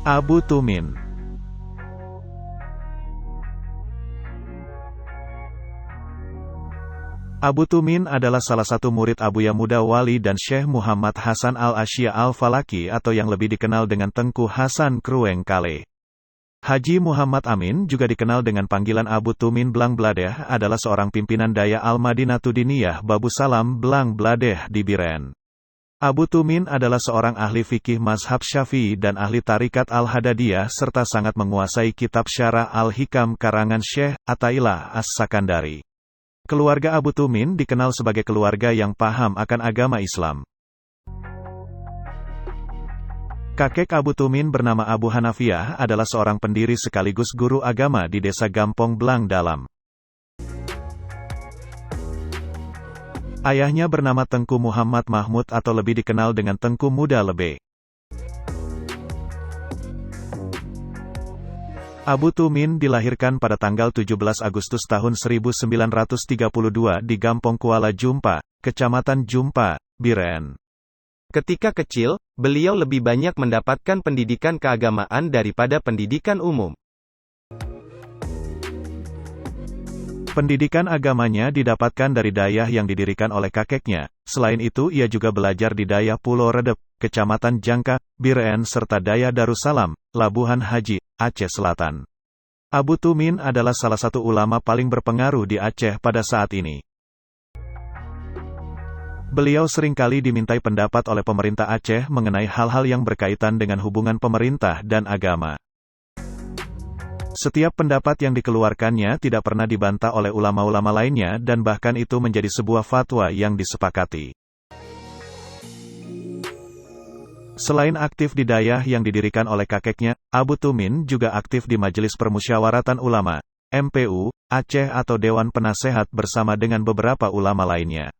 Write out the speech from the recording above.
Abu Tumin. Abu Tumin adalah salah satu murid Abuya Muda Wali dan Syekh Muhammad Hasan al-Asya al-Falaki atau yang lebih dikenal dengan Tengku Hasan Krueng Kale. Haji Muhammad Amin, juga dikenal dengan panggilan Abu Tumin Blang Bladeh, adalah seorang pimpinan daya Al-Madinatu Diniyah Babu Salam Blang Bladeh di Biren. Abu Tumin adalah seorang ahli fikih mazhab Syafi'i dan ahli tarikat Al-Hadadiyah serta sangat menguasai kitab Syarah Al-Hikam karangan Syekh Athaillah As-Sakandari. Keluarga Abu Tumin dikenal sebagai keluarga yang paham akan agama Islam. Kakek Abu Tumin bernama Abu Hanafiyah adalah seorang pendiri sekaligus guru agama di desa Gampong Blang Dalam. Ayahnya bernama Tengku Muhammad Mahmud atau lebih dikenal dengan Tengku Muda Lebe. Abu Tumin dilahirkan pada tanggal 17 Agustus tahun 1932 di Gampong Kuala Jumpa, Kecamatan Jumpa, Biren. Ketika kecil, beliau lebih banyak mendapatkan pendidikan keagamaan daripada pendidikan umum. Pendidikan agamanya didapatkan dari dayah yang didirikan oleh kakeknya. Selain itu ia juga belajar di dayah Pulau Redep, Kecamatan Jangka, Biren serta dayah Darussalam, Labuhan Haji, Aceh Selatan. Abu Tumin adalah salah satu ulama paling berpengaruh di Aceh pada saat ini. Beliau seringkali dimintai pendapat oleh pemerintah Aceh mengenai hal-hal yang berkaitan dengan hubungan pemerintah dan agama. Setiap pendapat yang dikeluarkannya tidak pernah dibantah oleh ulama-ulama lainnya dan bahkan itu menjadi sebuah fatwa yang disepakati. Selain aktif di dayah yang didirikan oleh kakeknya, Abu Tumin juga aktif di Majelis Permusyawaratan Ulama, MPU, Aceh atau Dewan Penasehat bersama dengan beberapa ulama lainnya.